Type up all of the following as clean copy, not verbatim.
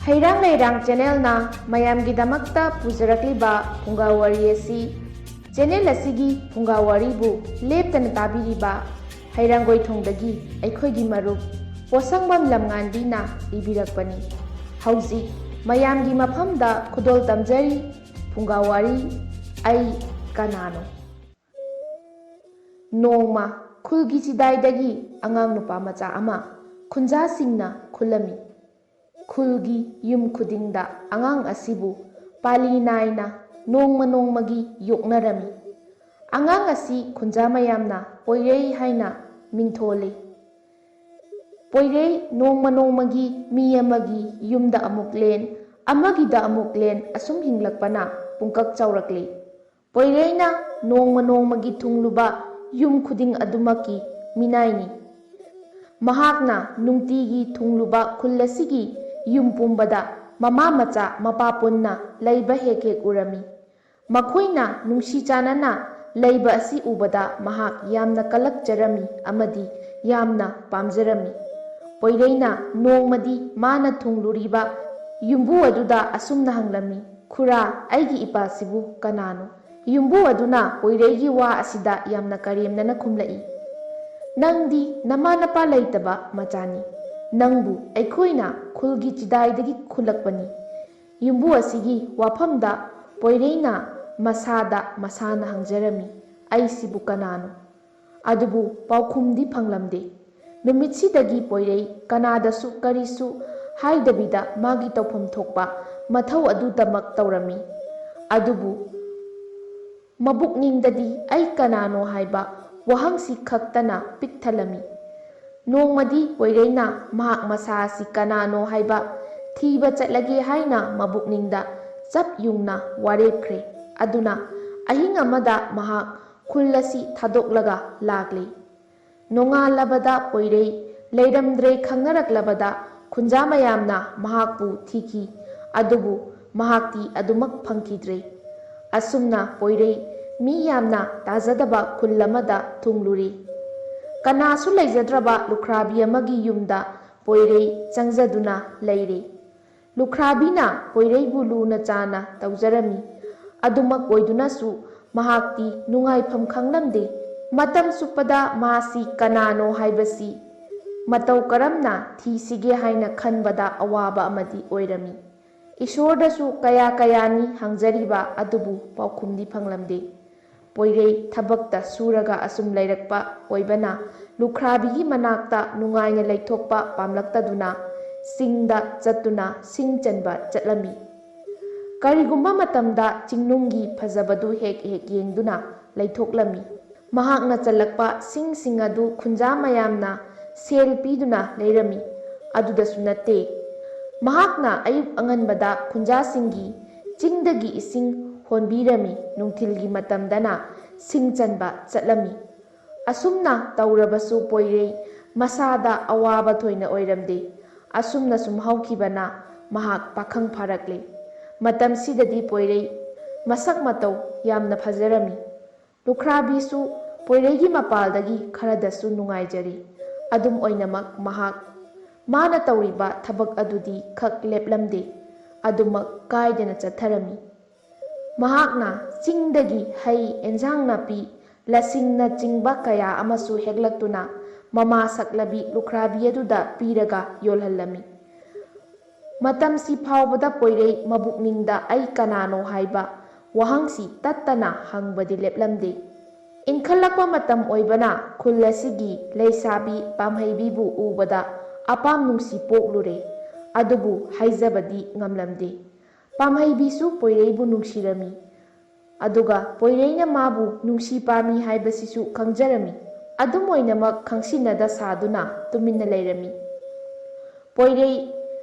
ꯍꯩꯔꯥꯡ ꯂꯩꯔꯥꯡ ꯆꯦꯅꯦꯜꯅ ꯃꯌꯥꯝꯒꯤꯗꯃꯛꯇ ꯄꯨꯖꯔꯛꯂꯤꯕ ꯐꯨꯡꯒꯥꯋꯥꯔꯤ ꯑꯁꯤ ꯆꯦꯅꯦꯜ ꯑꯁꯤꯒꯤ ꯐꯨꯡꯒꯥꯋꯥꯔꯤꯕꯨ ꯂꯦꯞꯇꯅ ꯇꯥꯕꯤꯔꯤꯕ ꯍꯩꯔꯥꯡꯒꯣꯏꯊꯣꯡꯗꯒꯤ ꯑꯩꯈꯣꯏꯒꯤ ꯃꯔꯨꯞ ꯄꯣꯠꯁꯪꯕꯝ ꯂꯝꯉꯥꯟꯕꯤꯅ ꯏꯕꯤꯔꯛꯄꯅꯤ꯫ ꯍꯧꯖꯤꯛ ꯃꯌꯥꯝꯒꯤ ꯃꯐꯝꯗ ꯈꯨꯗꯣꯜ ꯇꯝꯖꯔꯤ ꯐꯨꯡꯒꯥꯋꯥꯔꯤ ꯑꯩ ꯀꯅꯥꯅꯣ꯫ ꯅꯣꯡꯃ ꯈꯨꯜꯒꯤ ꯆꯤꯗꯥꯏꯗꯒꯤ ꯑꯉꯥꯡ ꯅꯨꯄꯥ ꯃꯆꯥ ꯑꯃ ꯈꯨꯟꯖꯥꯁꯤꯡꯅ ꯈꯨꯜꯂꯝꯃꯤ꯫ ꯈꯨꯜꯒꯤ ꯌꯨꯝ ꯈꯨꯗꯤꯡꯗ ꯑꯉꯥꯡ ꯑꯁꯤꯕꯨ ꯄꯥꯂꯤ ꯅꯥꯏꯅ ꯅꯣꯡꯃ ꯅꯣꯡꯃꯒꯤ ꯌꯣꯛꯅꯔꯝꯃꯤ꯫ ꯑꯉꯥꯡ ꯑꯁꯤ ꯈꯨꯟꯖꯥ ꯃꯌꯥꯝꯅ ꯄꯣꯏꯔꯩ ꯍꯥꯏꯅ ꯃꯤꯡꯊꯣꯜꯂꯤ꯫ ꯄꯣꯏꯔꯩ ꯅꯣꯡꯃ ꯅꯣꯡꯃꯒꯤ ꯃꯤ ꯑꯃꯒꯤ ꯌꯨꯝꯗ ꯑꯃꯨꯛ ꯂꯦꯟ, ꯑꯃꯒꯤꯗ ꯑꯃꯨꯛ ꯂꯦꯟ ꯑꯁꯨꯝ ꯍꯤꯡꯂꯛꯄꯅ ꯄꯨꯡꯀꯛ ꯆꯥꯎꯔꯛꯂꯤ꯫ ꯄꯣꯏꯔꯩꯅ ꯅꯣꯡꯃ ꯅꯣꯡꯃꯒꯤ ꯊꯨꯡꯂꯨꯕ ꯌꯨꯝ ꯈꯨꯗꯤꯡ ꯑꯗꯨꯃꯛꯀꯤ ꯃꯤꯅꯥꯏꯅꯤ꯫ ꯃꯍꯥꯛꯅ ꯅꯨꯡꯇꯤꯒꯤ ꯊꯨꯡꯂꯨꯕ ꯈꯨꯜ ꯑꯁꯤꯒꯤ ꯌꯨꯝ ꯄꯨꯝꯕꯗ ꯃꯃꯥ ꯃꯆꯥ ꯃꯄꯥ ꯄꯨꯟꯅ ꯂꯩꯕ ꯍꯦꯛ ꯍꯦꯛ ꯎꯔꯝꯃꯤ꯫ ꯃꯈꯣꯏꯅ ꯅꯨꯡꯁꯤ ꯆꯥꯟꯅꯅ ꯂꯩꯕ ꯑꯁꯤ ꯎꯕꯗ ꯃꯍꯥꯛ ꯌꯥꯝꯅ ꯀꯂꯛꯆꯔꯝꯃꯤ ꯑꯃꯗꯤ ꯌꯥꯝꯅ ꯄꯥꯝꯖꯔꯝꯃꯤ꯫ ꯄꯣꯏꯔꯩꯅ ꯅꯣꯡꯃꯗꯤ ꯃꯥꯅ ꯊꯨꯡꯂꯨꯔꯤꯕ ꯌꯨꯝꯕꯨ ꯑꯗꯨꯗ ꯑꯁꯨꯝꯅ ꯍꯪꯂꯝꯃꯤ, "ꯈꯨꯔꯥ, ꯑꯩꯒꯤ ꯏꯄꯥꯁꯤꯕꯨ ꯀꯅꯥꯅꯣ?" ꯌꯨꯝꯕꯨ ꯑꯗꯨꯅ ꯄꯣꯏꯔꯩꯒꯤ ꯋꯥ ꯑꯁꯤꯗ ꯌꯥꯝꯅ ꯀꯔꯦꯝꯅꯅ ꯈꯨꯝꯂꯛꯏ, "ꯅꯪꯗꯤ ꯅꯃꯥ ꯅꯄꯥ ꯂꯩꯇꯕ ꯃꯆꯥꯅꯤ꯫ ꯅꯪꯕꯨ ꯑꯩꯈꯣꯏꯅ ꯈꯨꯜꯒꯤ ꯆꯤꯗꯥꯏꯗꯒꯤ ꯈꯨꯜꯂꯛꯄꯅꯤ꯫" ꯌꯨꯝꯕꯨ ꯑꯁꯤꯒꯤ ꯋꯥꯐꯝꯗ ꯄꯣꯏꯔꯩꯅ ꯃꯁꯥꯅ ꯍꯪꯖꯔꯝꯃꯤ, "ꯑꯩꯁꯤꯕꯨ ꯀꯅꯥꯅꯣ?" ꯑꯗꯨꯕꯨ ꯄꯥꯎꯈꯨꯝꯗꯤ ꯐꯪꯂꯝꯗꯦ꯫ ꯅꯨꯃꯤꯠꯁꯤꯗꯒꯤ ꯄꯣꯏꯔꯩ ꯀꯅꯥꯗꯁꯨ ꯀꯔꯤꯁꯨ ꯍꯥꯏꯗꯕꯤꯗ ꯃꯥꯒꯤ ꯇꯧꯐꯝ ꯊꯣꯛꯄ ꯃꯊꯧ ꯑꯗꯨꯇꯃꯛ ꯇꯧꯔꯝꯃꯤ꯫ ꯑꯗꯨꯕꯨ ꯃꯕꯨꯛꯅꯤꯡꯗꯗꯤ "ꯑꯩ ꯀꯅꯥꯅꯣ" ꯍꯥꯏꯕ ꯋꯥꯍꯪꯁꯤ ꯈꯛꯇꯅ ꯄꯤꯛ ꯊꯜꯂꯝꯃꯤ꯫ ꯅꯣꯡꯃꯗꯤ ꯄꯣꯏꯔꯩꯅ ꯃꯍꯥꯛ ꯃꯁꯥ ꯑꯁꯤ ꯀꯅꯥꯅꯣ ꯍꯥꯏꯕ ꯊꯤꯕ ꯆꯠꯂꯒꯦ ꯍꯥꯏꯅ ꯃꯕꯨꯛꯅꯤꯡꯗ ꯆꯞ ꯌꯨꯡꯅ ꯋꯥꯔꯦꯞꯈ꯭ꯔꯦ꯫ ꯑꯗꯨꯅ ꯑꯍꯤꯡ ꯑꯃꯗ ꯃꯍꯥꯛ ꯈꯨꯜ ꯑꯁꯤ ꯊꯥꯗꯣꯛꯂꯒ ꯂꯥꯛꯂꯤ꯫ ꯅꯣꯡꯉꯥꯜꯂꯕꯗ ꯄꯣꯏꯔꯩ ꯂꯩꯔꯝꯗ꯭ꯔꯦ ꯈꯪꯅꯔꯛꯂꯕꯗ ꯈꯨꯟꯖꯥ ꯃꯌꯥꯝꯅ ꯃꯍꯥꯛꯄꯨ ꯊꯤꯈꯤ, ꯑꯗꯨꯕꯨ ꯃꯍꯥꯛꯇꯤ ꯑꯗꯨꯃꯛ ꯐꯪꯈꯤꯗ꯭ꯔꯦ꯫ ꯑꯁꯨꯝꯅ ꯄꯣꯏꯔꯩ ꯃꯤ ꯌꯥꯝꯅ ꯇꯥꯖꯗꯕ ꯈꯨꯜ ꯑꯃꯗ ꯊꯨꯡꯂꯨꯔꯦ꯫ ꯀꯅꯥꯁꯨ ꯂꯩꯖꯗ꯭ꯔꯕ ꯂꯨꯈ꯭ꯔꯥꯕꯤ ꯑꯃꯒꯤ ꯌꯨꯝꯗ ꯄꯣꯏꯔꯩ ꯆꯪꯖꯗꯨꯅ ꯂꯩꯔꯦ꯫ ꯂꯨꯈ꯭ꯔꯥꯕꯤꯅ ꯄꯣꯏꯔꯩꯕꯨ ꯂꯨꯅ ꯆꯥꯟꯅ ꯇꯧꯖꯔꯝꯃꯤ꯫ ꯑꯗꯨꯃꯛ ꯑꯣꯏꯗꯨꯅꯁꯨ ꯃꯍꯥꯛꯇꯤ ꯅꯨꯡꯉꯥꯏꯐꯝ ꯈꯪꯂꯝꯗꯦ꯫ ꯃꯇꯝ ꯆꯨꯞꯄꯗ ꯃꯥꯁꯤ ꯀꯅꯥꯅꯣ ꯍꯥꯏꯕꯁꯤ ꯃꯇꯧ ꯀꯔꯝꯅ ꯊꯤꯁꯤꯒꯦ ꯍꯥꯏꯅ ꯈꯟꯕꯗ ꯑꯋꯥꯕ ꯑꯃꯗꯤ ꯑꯣꯏꯔꯝꯃꯤ꯫ ꯏꯁꯣꯔꯗꯁꯨ ꯀꯌꯥꯅꯤ ꯍꯪꯖꯔꯤꯕ ꯑꯗꯨꯕꯨ ꯄꯥꯎꯈꯨꯝꯗꯤ ꯐꯪꯂꯝꯗꯦ꯫ ꯄꯣꯏꯔꯩ ꯊꯕꯛꯇ ꯁꯨꯔꯒ ꯑꯁꯨꯝ ꯂꯩꯔꯛꯄ ꯑꯣꯏꯕꯅ ꯂꯨꯈ꯭ꯔꯥꯕꯤꯒꯤ ꯃꯅꯥꯛꯇ ꯅꯨꯡꯉꯥꯏꯅ ꯂꯩꯊꯣꯛꯄ ꯄꯥꯝꯂꯛꯇꯗꯨꯅ ꯆꯤꯡꯗ ꯆꯠꯇꯨꯅ ꯁꯤꯡ ꯆꯟꯕ ꯆꯠꯂꯝꯃꯤ꯫ ꯀꯔꯤꯒꯨꯝꯕ ꯃꯇꯝꯗ ꯆꯤꯡꯅꯨꯡꯒꯤ ꯐꯖꯕꯗꯨ ꯍꯦꯛ ꯍꯦꯛ ꯌꯦꯡꯗꯨꯅ ꯂꯩꯊꯣꯛꯂꯝꯃꯤ꯫ ꯃꯍꯥꯛꯅ ꯆꯜꯂꯛꯄ ꯁꯤꯡꯁꯤꯡ ꯑꯗꯨ ꯈꯨꯟꯖꯥ ꯃꯌꯥꯝꯅ ꯁꯦꯜ ꯄꯤꯗꯨꯅ ꯂꯩꯔꯝꯃꯤ꯫ ꯑꯗꯨꯗꯁꯨ ꯅꯠꯇꯦ, ꯃꯍꯥꯛꯅ ꯑꯌꯨꯛ ꯑꯉꯟꯕꯗ ꯈꯨꯟꯖꯥꯁꯤꯡꯒꯤ ꯆꯤꯡꯗꯒꯤ ꯏꯁꯤꯡ ꯍꯣꯟꯕꯤꯔꯝꯃꯤ, ꯅꯨꯡꯊꯤꯜꯒꯤ ꯃꯇꯝꯗꯅ ꯁꯤꯡ ꯆꯟꯕ ꯆꯠꯂꯝꯃꯤ꯫ ꯑꯁꯨꯝꯅ ꯇꯧꯔꯕꯁꯨ ꯄꯣꯏꯔꯩ ꯃꯁꯥꯗ ꯑꯋꯥꯕ ꯊꯣꯏꯅ ꯑꯣꯏꯔꯝꯗꯦ꯫ ꯑꯁꯨꯝꯅ ꯁꯨꯝ ꯍꯧꯈꯤꯕꯅ ꯃꯍꯥꯛ ꯄꯥꯈꯪ ꯐꯥꯔꯛꯂꯦ꯫ ꯃꯇꯝꯁꯤꯗꯗꯤ ꯄꯣꯏꯔꯩ ꯃꯁꯛ ꯃꯇꯧ ꯌꯥꯝꯅ ꯐꯖꯔꯝꯃꯤ꯫ ꯂꯨꯈ꯭ꯔꯥꯕꯤꯁꯨ ꯄꯣꯏꯔꯩꯒꯤ ꯃꯄꯥꯜꯗꯒꯤ ꯈꯔꯗꯁꯨ ꯅꯨꯡꯉꯥꯏꯖꯔꯤ꯫ ꯑꯗꯨꯝ ꯑꯣꯏꯅꯃꯛ ꯃꯍꯥꯛ ꯃꯥꯅ ꯇꯧꯔꯤꯕ ꯊꯕꯛ ꯑꯗꯨꯗꯤ ꯈꯛ ꯂꯦꯞꯂꯝꯗꯦ, ꯑꯗꯨꯃꯛ ꯀꯥꯏꯗꯅ ꯆꯠꯊꯔꯝꯃꯤ꯫ ꯃꯍꯥꯛꯅ ꯆꯤꯡꯗꯒꯤ ꯍꯩ ꯑꯦꯟꯁꯥꯡ ꯅꯥꯄꯤ, ꯂꯁꯤꯡꯅꯆꯤꯡꯕ ꯀꯌꯥ ꯑꯃꯁꯨ ꯍꯦꯛꯂꯛꯇꯨꯅ ꯃꯃꯥ ꯁꯛꯂꯕꯤ ꯂꯨꯈ꯭ꯔꯥꯕꯤ ꯑꯗꯨꯗ ꯄꯤꯔꯒ ꯌꯣꯜꯍꯜꯂꯝꯃꯤ꯫ ꯃꯇꯝꯁꯤ ꯐꯥꯎꯕꯗ ꯄꯣꯏꯔꯩ ꯃꯕꯨꯛꯅꯤꯡꯗ "ꯑꯩ ꯀꯅꯥꯅꯣ" ꯍꯥꯏꯕ ꯋꯥꯍꯪꯁꯤ ꯇꯠꯇꯅ ꯍꯪꯕꯗꯤ ꯂꯦꯞꯂꯝꯗꯦ꯫ ꯏꯟꯈꯠꯂꯛꯄ ꯃꯇꯝ ꯑꯣꯏꯕꯅ ꯈꯨꯜ ꯑꯁꯤꯒꯤ ꯂꯩꯁꯥꯕꯤ ꯄꯥꯝꯍꯩꯕꯤꯕꯨ ꯎꯕꯗ ꯑꯄꯥꯝ ꯅꯨꯡꯁꯤ ꯄꯣꯛꯂꯨꯔꯦ꯫ ꯑꯗꯨꯕꯨ ꯍꯥꯏꯖꯕꯗꯤ ꯉꯝꯂꯝꯗꯦ꯫ ꯄꯥꯝꯍꯩꯕꯤꯁꯨ ꯄꯣꯏꯔꯩꯕꯨ ꯅꯨꯡꯁꯤꯔꯝꯃꯤ, ꯑꯗꯨꯒ ꯄꯣꯏꯔꯩꯅ ꯃꯥꯕꯨ ꯅꯨꯡꯁꯤ ꯄꯥꯝꯃꯤ ꯍꯥꯏꯕꯁꯤꯁꯨ ꯈꯪꯖꯔꯝꯃꯤ꯫ ꯑꯗꯨꯝ ꯑꯣꯏꯅꯃꯛ ꯈꯪꯁꯤꯟꯅꯗ ꯁꯥꯗꯨꯅ ꯇꯨꯃꯤꯟꯅ ꯂꯩꯔꯝꯃꯤ꯫ ꯄꯣꯏꯔꯩ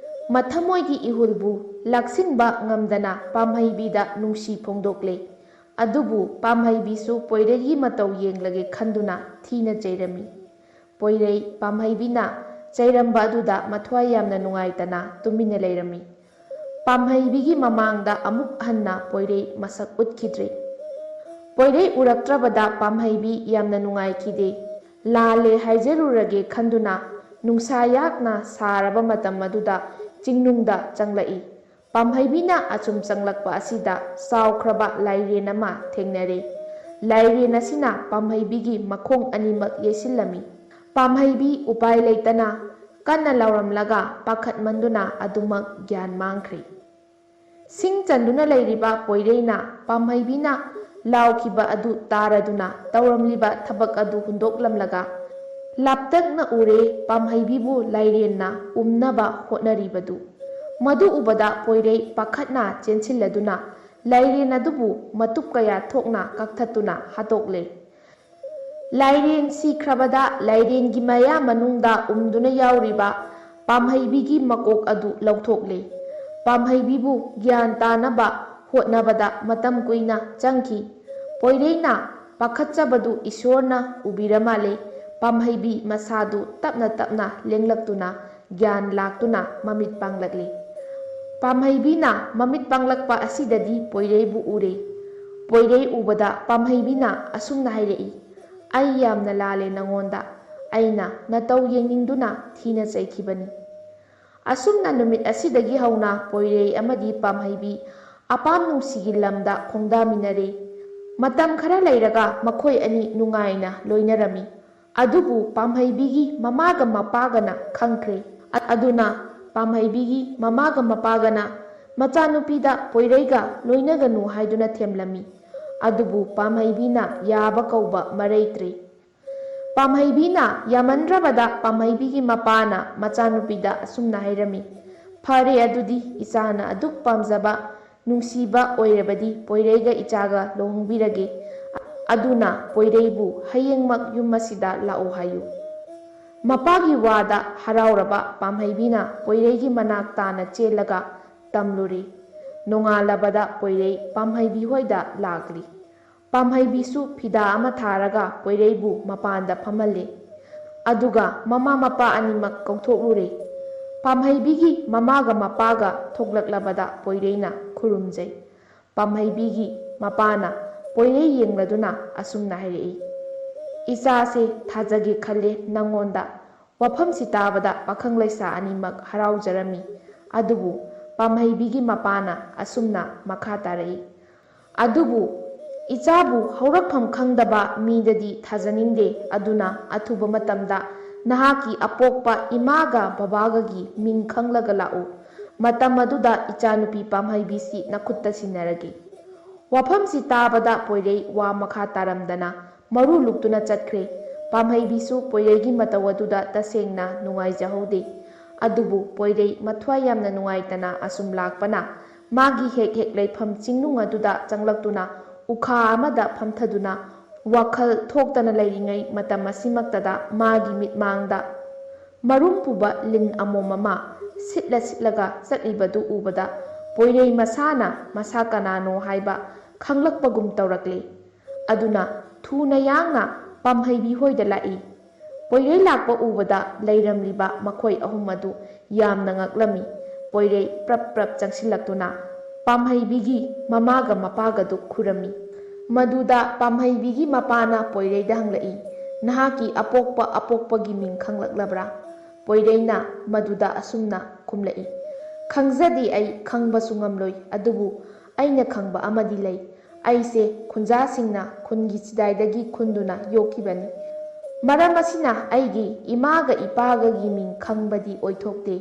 ꯃꯊꯃꯣꯏꯒꯤ ꯏꯍꯨꯜꯕꯨ ꯂꯥꯛꯁꯤꯟꯕ ꯉꯝꯗꯅ ꯄꯥꯝꯍꯩꯕꯤꯗ ꯅꯨꯡꯁꯤ ꯐꯣꯡꯗꯣꯛꯂꯦ꯫ ꯑꯗꯨꯕꯨ ꯄꯥꯝꯍꯩꯕꯤꯁꯨ ꯄꯣꯏꯔꯩꯒꯤ ꯃꯇꯧ ꯌꯦꯡꯂꯒꯦ ꯈꯟꯗꯨꯅ ꯊꯤꯅ ꯆꯩꯔꯝꯃꯤ꯫ ꯄꯣꯏꯔꯩ ꯄꯥꯝꯍꯩꯕꯤꯅ ꯆꯩꯔꯝꯕ ꯑꯗꯨꯗ ꯃꯊ꯭ꯋꯥꯏ ꯌꯥꯝꯅ ꯅꯨꯡꯉꯥꯏꯇꯅ ꯇꯨꯃꯤꯟꯅ ꯂꯩꯔꯝꯃꯤ꯫ ꯄꯥꯝꯍꯩꯕꯤꯒꯤ ꯃꯃꯥꯡꯗ ꯑꯃꯨꯛ ꯍꯟꯅ ꯄꯣꯏꯔꯩ ꯃꯁꯛ ꯎꯠꯈꯤꯗ꯭ꯔꯦ꯫ ꯄꯣꯏꯔꯩ ꯎꯔꯛꯇ꯭ꯔꯕꯗ ꯄꯥꯝꯍꯩꯕꯤ ꯌꯥꯝꯅ ꯅꯨꯡꯉꯥꯏꯈꯤꯗꯦ꯫ ꯂꯥꯜꯂꯦ ꯍꯥꯏꯖꯔꯨꯔꯒꯦ ꯈꯟꯗꯨꯅ ꯅꯨꯡꯁꯥ ꯌꯥꯛꯅ ꯁꯥꯔꯕ ꯃꯇꯝ ꯑꯗꯨꯗ ꯆꯤꯡꯅꯨꯡꯗ ꯆꯪꯂꯛꯏ꯫ ꯄꯥꯝꯍꯩꯕꯤꯅ ꯑꯁꯨꯝ ꯆꯪꯂꯛꯄ ꯑꯁꯤꯗ ꯆꯥꯎꯈ꯭ꯔꯕ ꯂꯥꯏꯔꯦꯟ ꯑꯃ ꯊꯦꯡꯅꯔꯦ꯫ ꯂꯥꯏꯔꯦꯟ ꯑꯁꯤꯅ ꯄꯥꯝꯍꯩꯕꯤꯒꯤ ꯃꯈꯣꯡ ꯑꯅꯤꯃꯛ ꯌꯩꯁꯤꯜꯂꯝꯃꯤ꯫ ꯄꯥꯝꯍꯩꯕꯤ ꯎꯄꯥꯏ ꯂꯩꯇꯅ ꯀꯟꯅ ꯂꯥꯎꯔꯝꯂꯒ ꯄꯥꯈꯠꯃꯟꯗꯨꯅ ꯑꯗꯨꯃꯛ ꯒ꯭ꯌꯥꯟ ꯃꯥꯡꯈ꯭ꯔꯦ꯫ ꯁꯤꯡ ꯆꯟꯗꯨꯅ ꯂꯩꯔꯤꯕ ꯄꯣꯏꯔꯩꯅ ꯄꯥꯝꯍꯩꯕꯤꯅ ꯂꯥꯎꯈꯤꯕ ꯑꯗꯨ ꯇꯥꯔꯗꯨꯅ ꯇꯧꯔꯝꯂꯤꯕ ꯊꯕꯛ ꯑꯗꯨ ꯍꯨꯟꯗꯣꯛꯂꯝꯂꯒ ꯂꯥꯞꯇꯛꯅ ꯎꯔꯦ ꯄꯥꯝꯍꯩꯕꯤꯕꯨ ꯂꯥꯏꯔꯦꯟꯅ ꯎꯝꯅꯕ ꯍꯣꯠꯅꯔꯤꯕꯗꯨ꯫ ꯃꯗꯨ ꯎꯕꯗ ꯄꯣꯏꯔꯩ ꯄꯥꯈꯠꯅ ꯆꯦꯟꯁꯤꯜꯂꯗꯨꯅ ꯂꯥꯏꯔꯦꯟ ꯑꯗꯨꯕꯨ ꯃꯇꯨꯞ ꯀꯌꯥ ꯊꯣꯛꯅ ꯀꯛꯊꯠꯇꯨꯅ ꯍꯥꯠꯇꯣꯛꯂꯦ꯫ ꯂꯥꯏꯔꯦꯟ ꯁꯤꯈ꯭ꯔꯕꯗ ꯂꯥꯏꯔꯦꯟꯒꯤ ꯃꯌꯥ ꯃꯅꯨꯡꯗ ꯎꯝꯗꯨꯅ ꯌꯥꯎꯔꯤꯕ ꯄꯥꯝꯍꯩꯕꯤꯒꯤ ꯃꯀꯣꯛ ꯑꯗꯨ ꯂꯧꯊꯣꯛꯂꯦ꯫ ꯄꯥꯝꯍꯩꯕꯤꯕꯨ ꯒ꯭ꯌꯥꯟ ꯇꯥꯅꯕ ꯍꯣꯠꯅꯕꯗ ꯃꯇꯝ ꯀꯨꯏꯅ ꯆꯪꯈꯤ꯫ ꯄꯣꯏꯔꯩꯅ ꯄꯥꯈꯠꯆꯕꯗꯨ ꯏꯁꯣꯔꯅ ꯎꯕꯤꯔ ꯃꯥꯜꯂꯦ꯫ ꯄꯥꯝꯍꯩꯕꯤ ꯃꯁꯥꯗꯨ ꯇꯞꯅ ꯇꯞꯅ ꯂꯦꯡꯂꯛꯇꯨꯅ ꯒ꯭ꯌꯥꯟ ꯂꯥꯛꯇꯨꯅ ꯃꯃꯤꯠ ꯄꯥꯡꯂꯛꯂꯦ꯫ ꯄꯥꯝꯍꯩꯕꯤꯅ ꯃꯃꯤꯠ ꯄꯥꯡꯂꯛꯄ ꯑꯁꯤꯗꯗꯤ ꯄꯣꯏꯔꯩꯕꯨ ꯎꯔꯦ꯫ ꯄꯣꯏꯔꯩ ꯎꯕꯗ ꯄꯥꯝꯍꯩꯕꯤꯅ ꯑꯁꯨꯝꯅ ꯍꯥꯏꯔꯛꯏ, "ꯑꯩ ꯌꯥꯝꯅ ꯂꯥꯜꯂꯦ ꯅꯉꯣꯟꯗ꯫ ꯑꯩꯅ ꯅꯇꯧ ꯌꯦꯡꯅꯤꯡꯗꯨꯅ ꯊꯤꯅ ꯆꯩꯈꯤꯕꯅꯤ"꯫ ꯑꯁꯨꯝꯅ ꯅꯨꯃꯤꯠ ꯑꯁꯤꯗꯒꯤ ꯍꯧꯅ ꯄꯣꯏꯔꯩ ꯑꯃꯗꯤ ꯄꯥꯝꯍꯩꯕꯤ ꯑꯄꯥꯝ ꯅꯨꯡꯁꯤꯒꯤ ꯂꯝꯗ ꯈꯣꯡꯗꯥꯃꯤꯟꯅꯔꯦ꯫ ꯃꯇꯝ ꯈꯔ ꯂꯩꯔꯒ ꯃꯈꯣꯏ ꯑꯅꯤ ꯅꯨꯡꯉꯥꯏꯅ ꯂꯣꯏꯅꯔꯝꯃꯤ꯫ ꯑꯗꯨꯕꯨ ꯄꯥꯝꯍꯩꯕꯤꯒꯤ ꯃꯃꯥꯒ ꯃꯄꯥꯒꯅ ꯈꯪꯈ꯭ꯔꯦ꯫ ꯑꯗꯨꯅ ꯄꯥꯝꯍꯩꯕꯤꯒꯤ ꯃꯃꯥꯒ ꯃꯄꯥꯒꯅ ꯃꯆꯥꯅꯨꯄꯤꯗ ꯄꯣꯏꯔꯩꯒ ꯂꯣꯏꯅꯒꯅꯨ ꯍꯥꯏꯗꯨꯅ ꯊꯦꯝꯂꯝꯃꯤ꯫ ꯑꯗꯨꯕꯨ ꯄꯥꯝꯍꯩꯕꯤꯅ ꯌꯥꯕ ꯀꯧꯕ ꯃꯔꯩꯇ꯭ꯔꯦ꯫ ꯄꯥꯝꯍꯩꯕꯤꯅ ꯌꯥꯃꯟꯗ꯭ꯔꯕꯗ ꯄꯥꯝꯍꯩꯕꯤꯒꯤ ꯃꯄꯥꯅ ꯃꯆꯥꯅꯨꯄꯤꯗ ꯑꯁꯨꯝꯅ ꯍꯥꯏꯔꯝꯃꯤ, "ꯐꯔꯦ ꯑꯗꯨꯗꯤ ꯏꯆꯥꯅ ꯑꯗꯨꯛ ꯄꯥꯝꯖꯕ ꯅꯨꯡꯁꯤꯕ ꯑꯣꯏꯔꯕꯗꯤ ꯄꯣꯏꯔꯩꯒ ꯏꯆꯥꯒ ꯂꯨꯍꯣꯡꯕꯤꯔꯒꯦ꯫ ꯑꯗꯨꯅ ꯄꯣꯏꯔꯩꯕꯨ ꯍꯌꯦꯡꯃꯛ ꯌꯨꯝ ꯑꯁꯤꯗ ꯂꯥꯛꯎ ꯍꯥꯏꯌꯨ"꯫ ꯃꯄꯥꯒꯤ ꯋꯥꯗ ꯍꯔꯥꯎꯔꯕ ꯄꯥꯝꯍꯩꯕꯤꯅ ꯄꯣꯏꯔꯩꯒꯤ ꯃꯅꯥꯛ ꯇꯥꯅ ꯆꯦꯜꯂꯒ ꯇꯝꯂꯨꯔꯦ꯫ ꯅꯣꯡꯉꯥꯜꯂꯕꯗ ꯄꯣꯏꯔꯩ ꯄꯥꯝꯍꯩꯕꯤ ꯍꯣꯏꯗ ꯂꯥꯛꯂꯤ꯫ ꯄꯥꯝꯍꯩꯕꯤꯁꯨ ꯐꯤꯗꯥ ꯑꯃ ꯊꯥꯔꯒ ꯄꯣꯏꯔꯩꯕꯨ ꯃꯄꯥꯟꯗ ꯐꯝꯍꯜꯂꯦ꯫ ꯑꯗꯨꯒ ꯃꯃꯥ ꯃꯄꯥ ꯑꯅꯤꯃꯛ ꯀꯧꯊꯣꯛꯂꯨꯔꯦ꯫ ꯄꯥꯝꯍꯩꯕꯤꯒꯤ ꯃꯃꯥꯒ ꯃꯄꯥꯒ ꯊꯣꯛꯂꯛꯂꯕꯗ ꯄꯣꯏꯔꯩꯅ ꯈꯨꯔꯨꯝꯖꯩ꯫ ꯄꯥꯝꯍꯩꯕꯤꯒꯤ ꯃꯄꯥꯅ ꯄꯣꯏꯔꯩ ꯌꯦꯡꯂꯗꯨꯅ ꯑꯁꯨꯝꯅ ꯍꯥꯏꯔꯛꯏ, "ꯏꯆꯥꯁꯦ ꯊꯥꯖꯒꯦ ꯈꯜꯂꯦ ꯅꯉꯣꯟꯗ"꯫ ꯋꯥꯐꯝꯁꯤ ꯇꯥꯕꯗ ꯄꯥꯈꯪ ꯂꯩꯁꯥ ꯑꯅꯤꯃꯛ ꯍꯔꯥꯎꯖꯔꯝꯃꯤ꯫ ꯑꯗꯨꯕꯨ ꯄꯥꯝꯍꯩꯕꯤꯒꯤ ꯃꯄꯥꯅ ꯑꯁꯨꯝꯅ ꯃꯈꯥ ꯇꯥꯔꯛꯏ, "ꯑꯗꯨꯕꯨ ꯏꯆꯥꯕꯨ ꯍꯧꯔꯛꯐꯝ ꯈꯪꯗꯕ ꯃꯤꯗꯗꯤ ꯊꯥꯖꯅꯤꯡꯗꯦ꯫ ꯑꯗꯨꯅ ꯑꯊꯨꯕ ꯃꯇꯝꯗ ꯅꯍꯥꯛꯀꯤ ꯑꯄꯣꯛꯄ ꯏꯃꯥꯒ ꯕꯕꯥꯒꯒꯤ ꯃꯤꯡ ꯈꯪꯂꯒ ꯂꯥꯛꯎ꯫ ꯃꯇꯝ ꯑꯗꯨꯗ ꯏꯆꯥꯅꯨꯄꯤ ꯄꯥꯝꯍꯩꯕꯤꯁꯤ ꯅꯈꯨꯠꯇ ꯁꯤꯟꯅꯔꯒꯦ"꯫ ꯋꯥꯐꯝꯁꯤ ꯇꯥꯕꯗ ꯄꯣꯏꯔꯩ ꯋꯥ ꯃꯈꯥ ꯇꯥꯔꯝꯗꯅ ꯃꯔꯨ ꯂꯨꯛꯇꯨꯅ ꯆꯠꯈ꯭ꯔꯦ꯫ ꯄꯥꯝꯍꯩꯕꯤꯁꯨ ꯄꯣꯏꯔꯩꯒꯤ ꯃꯇꯧ ꯑꯗꯨꯗ ꯇꯁꯦꯡꯅ ꯅꯨꯡꯉꯥꯏꯖꯍꯧꯗꯦ꯫ ꯑꯗꯨꯕꯨ ꯄꯣꯏꯔꯩ ꯃꯊ꯭ꯋꯥꯏ ꯌꯥꯝꯅ ꯅꯨꯡꯉꯥꯏꯇꯅ ꯑꯁꯨꯝ ꯂꯥꯛꯄꯅ ꯃꯥꯒꯤ ꯍꯦꯛ ꯍꯦꯛ ꯂꯩꯐꯝ ꯆꯤꯡꯅꯨꯡ ꯑꯗꯨꯗ ꯆꯪꯂꯛꯇꯨꯅ ꯎꯈꯥ ꯑꯃꯗ ꯐꯝꯊꯗꯨꯅ ꯋꯥꯈꯜ ꯊꯣꯛꯇꯅ ꯂꯩꯔꯤꯉꯩ ꯃꯇꯝ ꯑꯁꯤꯃꯛꯇꯗ ꯃꯥꯒꯤ ꯃꯤꯠꯃꯥꯡꯗ ꯃꯔꯨꯝ ꯄꯨꯕ ꯂꯤꯟ ꯑꯃꯣꯝ ꯑꯃ ꯁꯤꯠꯂ ꯁꯤꯠꯂꯒ ꯆꯠꯂꯤꯕꯗꯨ ꯎꯕꯗ ꯄꯣꯏꯔꯩ ꯃꯁꯥꯅ ꯃꯁꯥ ꯀꯅꯥꯅꯣ ꯍꯥꯏꯕ ꯈꯪꯂꯛꯄꯒꯨꯝ ꯇꯧꯔꯛꯂꯦ꯫ ꯑꯗꯨꯅ ꯊꯨꯅ ꯌꯥꯡꯅ ꯄꯥꯝꯍꯩꯕꯤ ꯍꯣꯏꯗ ꯂꯥꯛꯏ꯫ ꯄꯣꯏꯔꯩ ꯂꯥꯛꯄ ꯎꯕꯗ ꯂꯩꯔꯝꯂꯤꯕ ꯃꯈꯣꯏ ꯑꯍꯨꯝ ꯑꯗꯨ ꯌꯥꯝꯅ ꯉꯛꯂꯝꯃꯤ꯫ ꯄꯣꯏꯔꯩ ꯄ꯭ꯔꯞ ꯄ꯭ꯔꯞ ꯆꯪꯁꯤꯜꯂꯛꯇꯨꯅ ꯄꯥꯝꯍꯩꯕꯤꯒꯤ ꯃꯃꯥꯒ ꯃꯄꯥꯒꯗꯨ ꯈꯨꯔꯝꯃꯤ꯫ ꯃꯗꯨꯗ ꯄꯥꯝꯍꯩꯕꯤꯒꯤ ꯃꯄꯥꯅ ꯄꯣꯏꯔꯩꯗ ꯍꯪꯂꯛꯏ, "ꯅꯍꯥꯛꯀꯤ ꯑꯄꯣꯛꯄꯒꯤ ꯃꯤꯡ ꯈꯪꯂꯛꯂꯕ꯭ꯔꯥ"꯫ ꯄꯣꯏꯔꯩꯅ ꯃꯗꯨꯗ ꯑꯁꯨꯝꯅ ꯈꯨꯝꯂꯛꯏ, "ꯈꯪꯖꯗꯦ, ꯑꯩ ꯈꯪꯕꯁꯨ ꯉꯝꯂꯣꯏ꯫ ꯑꯗꯨꯕꯨ ꯑꯩꯅ ꯈꯪꯕ ꯑꯃꯗꯤ ꯂꯩ꯫ ꯑꯩꯁꯦ ꯈꯨꯟꯖꯥꯁꯤꯡꯅ ꯈꯨꯟꯒꯤ ꯆꯤꯗꯥꯏꯗꯒꯤ ꯈꯨꯟꯗꯨꯅ ꯌꯣꯛꯈꯤꯕꯅꯤ꯫ ꯃꯔꯝ ꯑꯁꯤꯅ ꯑꯩꯒꯤ ꯏꯃꯥꯒ ꯏꯄꯥꯒꯒꯤ ꯃꯤꯡ ꯈꯪꯕꯗꯤ ꯑꯣꯏꯊꯣꯛꯇꯦ꯫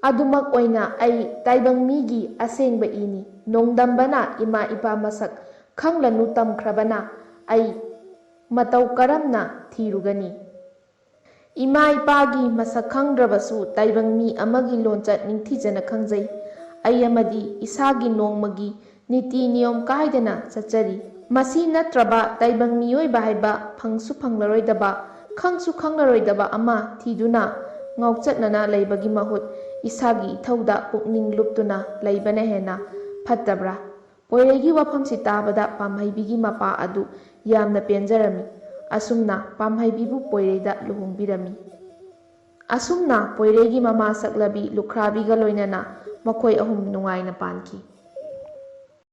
ꯑꯗꯨꯃꯛ ꯑꯣꯏꯅ ꯑꯩ ꯇꯥꯏꯕꯪ ꯃꯤꯒꯤ ꯑꯁꯦꯡꯕ ꯏꯅꯤ꯫ ꯅꯣꯡꯗꯝꯕꯅ ꯏꯃꯥ ꯏꯄꯥ ꯃꯁꯛ ꯈꯪꯂꯅꯨ ꯇꯝꯈ꯭ꯔꯕꯅ ꯑꯩ ꯃꯇꯧ ꯀꯔꯝꯅ ꯊꯤꯔꯨꯒꯅꯤ? ꯏꯃꯥ ꯏꯄꯥꯒꯤ ꯃꯁꯛ ꯈꯪꯗ꯭ꯔꯕꯁꯨ ꯇꯥꯏꯕꯪ ꯃꯤ ꯑꯃꯒꯤ ꯂꯣꯟꯆꯠ ꯅꯤꯡꯊꯤꯖꯅ ꯈꯪꯖꯩ꯫ ꯑꯩ ꯑꯃꯗꯤ ꯏꯁꯥꯒꯤ ꯅꯣꯡꯃꯒꯤ ꯅꯤꯇꯤ ꯅꯤꯌꯣꯝ ꯀꯥꯏꯗꯅ ꯆꯠꯆꯔꯤ꯫ ꯃꯁꯤ ꯅꯠꯇ꯭ꯔꯕ ꯇꯥꯏꯕꯪ ꯃꯤꯑꯣꯏꯕ ꯍꯥꯏꯕ ꯐꯪꯁꯨ ꯐꯪꯂꯔꯣꯏꯗꯕ, ꯈꯪꯁꯨ ꯈꯪꯂꯔꯣꯏꯗꯕ ꯑꯃ ꯊꯤꯗꯨꯅ ꯉꯥꯎꯆꯠꯅꯅ ꯂꯩꯕꯒꯤ ꯃꯍꯨꯠ ꯏꯁꯥꯒꯤ ꯏꯊꯧꯗ ꯄꯨꯛꯅꯤꯡ ꯂꯨꯞꯇꯨꯅ ꯂꯩꯕꯅ ꯍꯦꯟꯅ ꯐꯠꯇꯕ꯭ꯔꯥ"꯫ ꯄꯣꯏꯔꯩꯒꯤ ꯋꯥꯐꯝꯁꯤ ꯇꯥꯕꯗ ꯄꯥꯝꯍꯩꯕꯤꯒꯤ ꯃꯄꯥ ꯑꯗꯨ ꯌꯥꯝꯅ ꯄꯦꯟꯖꯔꯝꯃꯤ꯫ ꯑꯁꯨꯝꯅ ꯄꯥꯝꯍꯩꯕꯤꯕꯨ ꯄꯣꯏꯔꯩꯗ ꯂꯨꯍꯣꯡꯕꯤꯔꯝꯃꯤ꯫ ꯑꯁꯨꯝꯅ ꯄꯣꯏꯔꯩꯒꯤ ꯃꯃꯥ ꯁꯛꯂꯕꯤ ꯂꯨꯈ꯭ꯔꯥꯕꯤꯒ ꯂꯣꯏꯅꯅ ꯃꯈꯣꯏ ꯑꯍꯨꯝ ꯅꯨꯡꯉꯥꯏꯅ ꯄꯥꯟꯈꯤ꯫